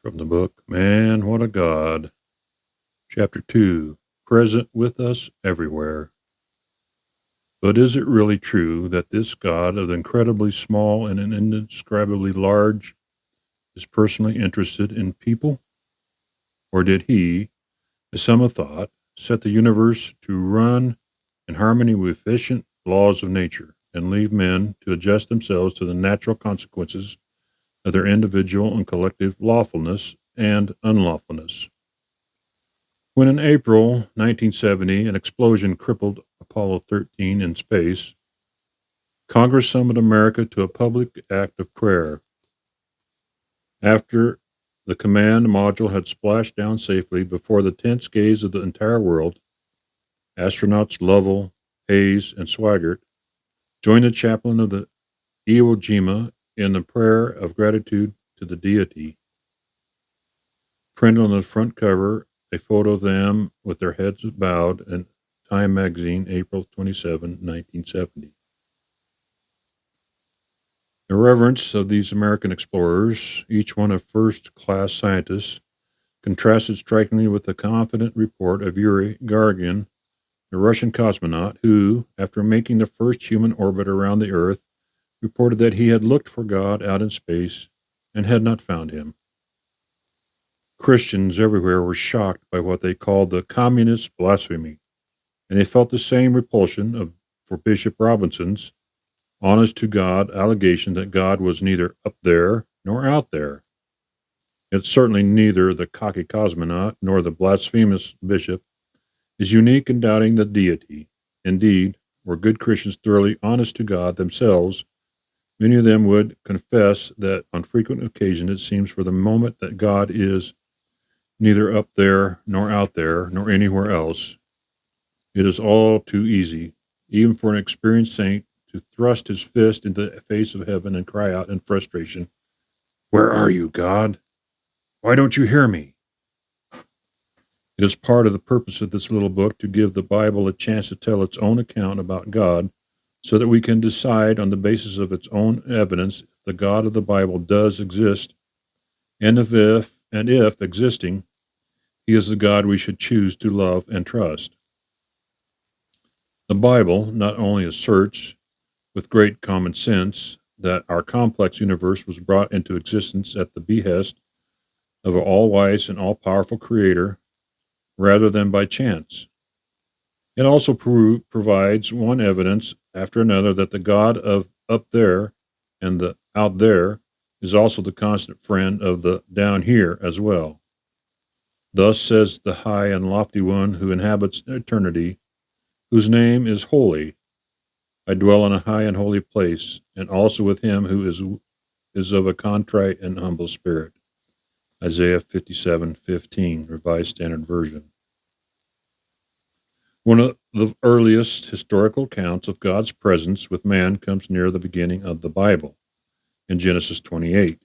From the book, Man, What a God. Chapter 2, Present with Us Everywhere. But is it really true that this God of the incredibly small and indescribably large is personally interested in people? Or did he, as some have thought, set the universe to run in harmony with efficient laws of nature and leave men to adjust themselves to the natural consequences of their individual and collective lawfulness and unlawfulness? When in April 1970 an explosion crippled Apollo 13 in space, Congress summoned America to a public act of prayer. After the command module had splashed down safely before the tense gaze of the entire world, astronauts Lovell, Hayes, and Swigert joined the chaplain of the Iwo Jima in the prayer of gratitude to the deity. Printed on the front cover, a photo of them with their heads bowed, in Time magazine, April 27, 1970. The reverence of these American explorers, each one a first-class scientist, contrasted strikingly with the confident report of Yuri Gagarin, the Russian cosmonaut, who, after making the first human orbit around the Earth, reported that he had looked for God out in space and had not found him. Christians everywhere were shocked by what they called the communist blasphemy, and they felt the same repulsion for Bishop Robinson's honest to God allegation that God was neither up there nor out there. It's certainly neither the cocky cosmonaut nor the blasphemous bishop is unique in doubting the deity. Indeed, were good Christians thoroughly honest to God themselves, many of them would confess that on frequent occasion it seems for the moment that God is neither up there nor out there nor anywhere else. It is all too easy, even for an experienced saint, to thrust his fist into the face of heaven and cry out in frustration, "Where are you, God? Why don't you hear me?" It is part of the purpose of this little book to give the Bible a chance to tell its own account about God so that we can decide on the basis of its own evidence if the God of the Bible does exist, and if existing, he is the God we should choose to love and trust. The Bible not only asserts, with great common sense, that our complex universe was brought into existence at the behest of an all-wise and all-powerful Creator rather than by chance. It also provides one evidence after another that the God of up there and the out there is also the constant friend of the down here as well. Thus says the high and lofty one who inhabits eternity, whose name is holy, I dwell in a high and holy place, and also with him who is of a contrite and humble spirit. Isaiah 57:15, Revised Standard Version. One of the earliest historical accounts of God's presence with man comes near the beginning of the Bible, in Genesis 28.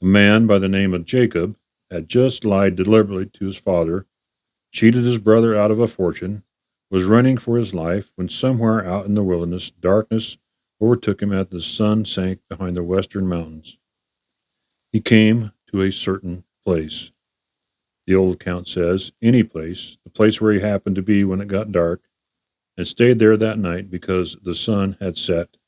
A man by the name of Jacob had just lied deliberately to his father, cheated his brother out of a fortune, was running for his life, when somewhere out in the wilderness darkness overtook him as the sun sank behind the western mountains. He came to a certain place. The old account says, any place, the place where he happened to be when it got dark, and stayed there that night because the sun had set.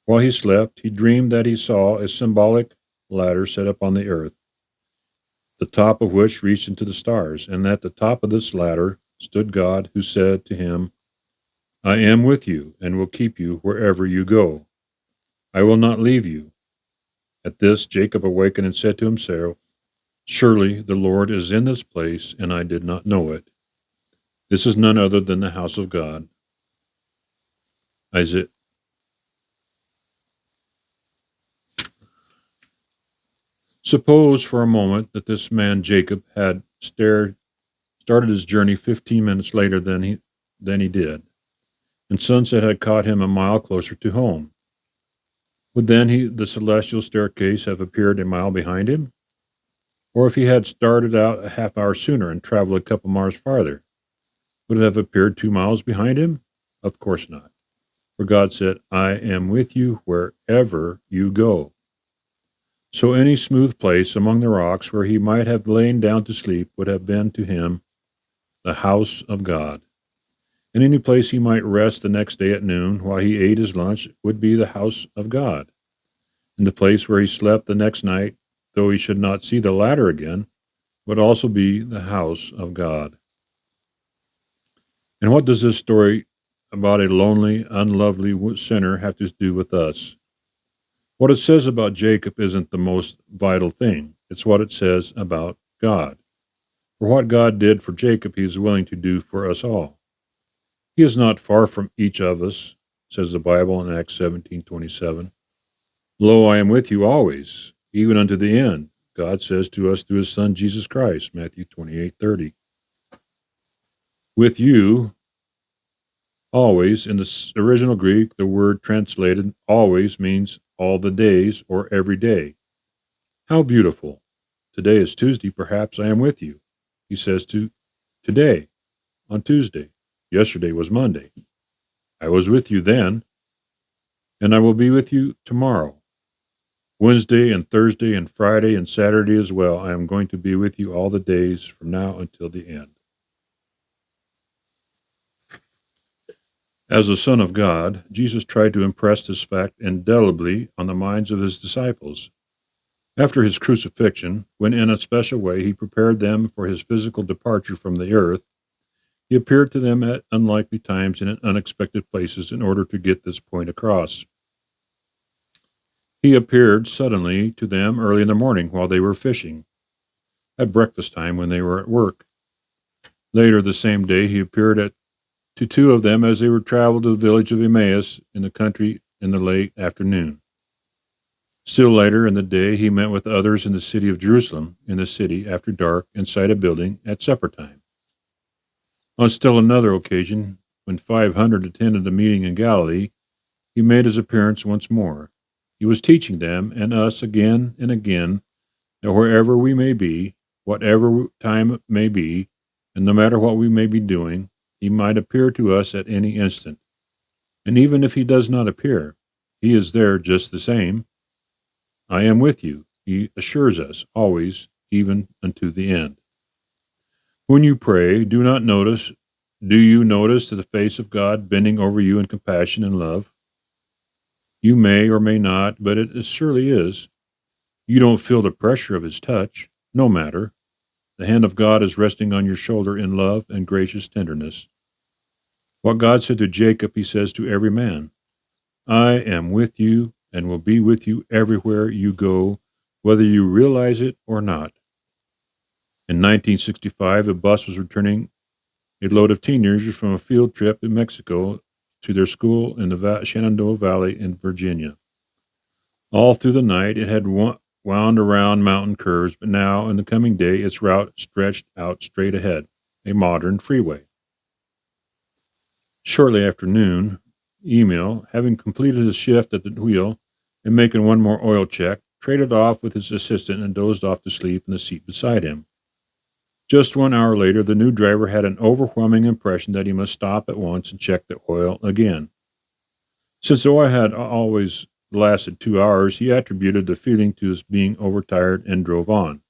While he slept, he dreamed that he saw a symbolic ladder set up on the earth, the top of which reached into the stars, and at the top of this ladder stood God, who said to him, I am with you, and will keep you wherever you go. I will not leave you. At this, Jacob awakened and said to himself, surely the Lord is in this place, and I did not know it. This is none other than the house of God. Isaiah. Suppose for a moment that this man Jacob had started his journey 15 minutes later than he did, and sunset had caught him a mile closer to home. Would then the celestial staircase have appeared a mile behind him? Or if he had started out a half hour sooner and traveled a couple miles farther, would it have appeared 2 miles behind him? Of course not. For God said, I am with you wherever you go. So any smooth place among the rocks where he might have lain down to sleep would have been to him the house of God. And any place he might rest the next day at noon while he ate his lunch would be the house of God. And the place where he slept the next night, though he should not see the latter again, would also be the house of God. And what does this story about a lonely, unlovely sinner have to do with us? What it says about Jacob isn't the most vital thing. It's what it says about God. For what God did for Jacob, he is willing to do for us all. He is not far from each of us, says the Bible in Acts 17:27. Lo, I am with you always, even unto the end. God says to us through his Son Jesus Christ, Matthew 28:30. With you, always, in the original Greek, the word translated always means all the days or every day. How beautiful. Today is Tuesday, perhaps I am with you. He says to today, on Tuesday. Yesterday was Monday. I was with you then, and I will be with you tomorrow. Wednesday and Thursday and Friday and Saturday as well. I am going to be with you all the days from now until the end. As the Son of God, Jesus tried to impress this fact indelibly on the minds of his disciples. After his crucifixion, when in a special way he prepared them for his physical departure from the earth, he appeared to them at unlikely times and in unexpected places in order to get this point across. He appeared suddenly to them early in the morning while they were fishing, at breakfast time when they were at work. Later the same day he appeared to two of them as they were traveled to the village of Emmaus in the country in the late afternoon. Still later in the day he met with others in the city of Jerusalem, in the city after dark, inside a building at supper time. On still another occasion, when 500 attended the meeting in Galilee, he made his appearance once more. He was teaching them and us again and again that wherever we may be, whatever time it may be, and no matter what we may be doing, he might appear to us at any instant. And even if he does not appear, he is there just the same. I am with you, he assures us, always, even unto the end. When you pray, do you notice the face of God bending over you in compassion and love? You may or may not, but it surely is. You don't feel the pressure of his touch. No matter. The hand of God is resting on your shoulder in love and gracious tenderness. What God said to Jacob, he says to every man, I am with you and will be with you everywhere you go, whether you realize it or not. In 1965, a bus was returning a load of teenagers from a field trip in Mexico to their school in the Shenandoah Valley in Virginia. All through the night, it had wound around mountain curves, but now, in the coming day, its route stretched out straight ahead, a modern freeway. Shortly after noon, Emil, having completed his shift at the wheel and making one more oil check, traded off with his assistant and dozed off to sleep in the seat beside him. Just 1 hour later, the new driver had an overwhelming impression that he must stop at once and check the oil again. Since the oil had always lasted 2 hours, he attributed the feeling to his being overtired and drove on.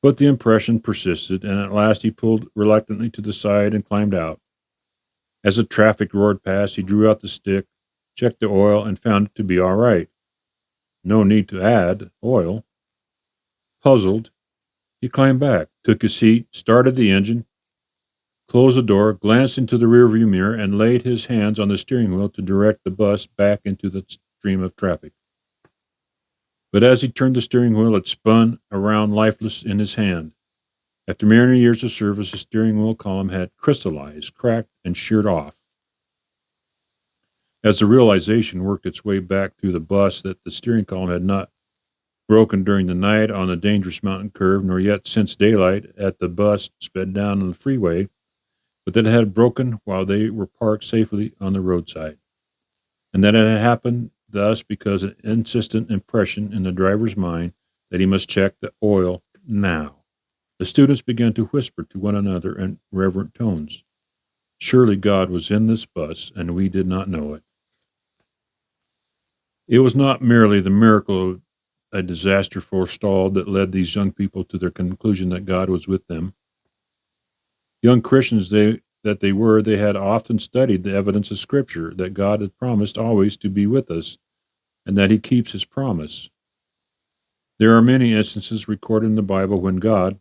But the impression persisted, and at last he pulled reluctantly to the side and climbed out. As the traffic roared past, he drew out the stick, checked the oil, and found it to be all right. No need to add oil. Puzzled, he climbed back, took his seat, started the engine, closed the door, glanced into the rearview mirror, and laid his hands on the steering wheel to direct the bus back into the stream of traffic. But as he turned the steering wheel, it spun around lifeless in his hand. After many years of service, the steering wheel column had crystallized, cracked, and sheared off. As the realization worked its way back through the bus that the steering column had not broken during the night on the dangerous mountain curve, nor yet since daylight at the bus sped down on the freeway, but that it had broken while they were parked safely on the roadside. And that it had happened thus because an insistent impression in the driver's mind that he must check the oil now. The students began to whisper to one another in reverent tones. Surely God was in this bus, and we did not know it. It was not merely the miracle a disaster forestalled that led these young people to their conclusion that God was with them. Young Christians that they were, they had often studied the evidence of Scripture that God had promised always to be with us and that He keeps His promise. There are many instances recorded in the Bible when God,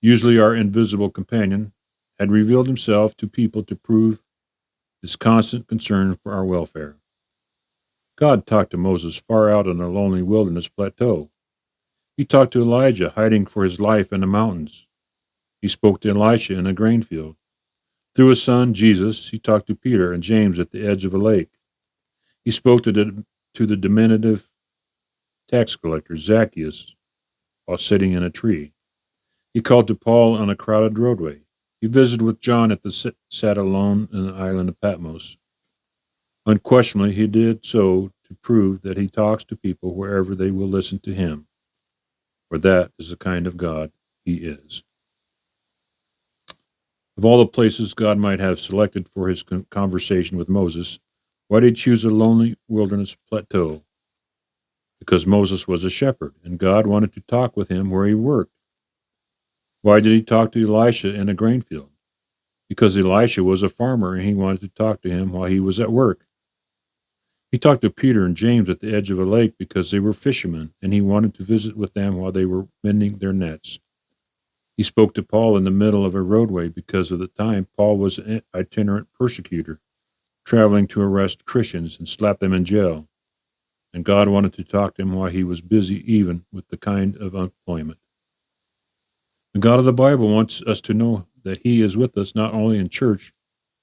usually our invisible companion, had revealed Himself to people to prove His constant concern for our welfare. God talked to Moses far out on a lonely wilderness plateau. He talked to Elijah hiding for his life in the mountains. He spoke to Elisha in a grain field. Through his son, Jesus, he talked to Peter and James at the edge of a lake. He spoke to the diminutive tax collector, Zacchaeus, while sitting in a tree. He called to Paul on a crowded roadway. He visited with John at the sat alone in the island of Patmos. Unquestionably, he did so to prove that he talks to people wherever they will listen to him, for that is the kind of God he is. Of all the places God might have selected for his conversation with Moses, why did he choose a lonely wilderness plateau? Because Moses was a shepherd, and God wanted to talk with him where he worked. Why did he talk to Elisha in a grain field? Because Elisha was a farmer, and he wanted to talk to him while he was at work. He talked to Peter and James at the edge of a lake because they were fishermen, and he wanted to visit with them while they were mending their nets. He spoke to Paul in the middle of a roadway because of the time Paul was an itinerant persecutor, traveling to arrest Christians and slap them in jail. And God wanted to talk to him while he was busy, even with the kind of employment. The God of the Bible wants us to know that He is with us not only in church,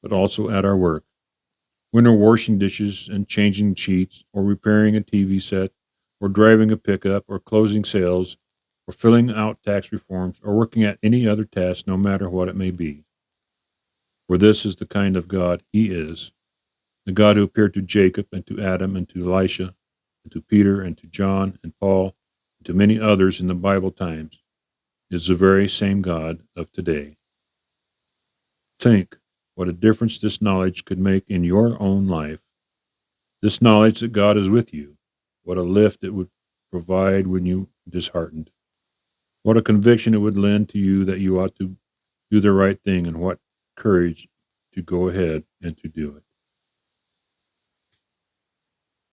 but also at our work. When we're washing dishes and changing sheets, or repairing a TV set, or driving a pickup, or closing sales, or filling out tax reforms, or working at any other task, no matter what it may be. For this is the kind of God He is, the God who appeared to Jacob and to Adam and to Elisha and to Peter and to John and Paul and to many others in the Bible times, is the very same God of today. Think what a difference this knowledge could make in your own life. This knowledge that God is with you, what a lift it would provide when you are disheartened. What a conviction it would lend to you that you ought to do the right thing, and what courage to go ahead and to do it.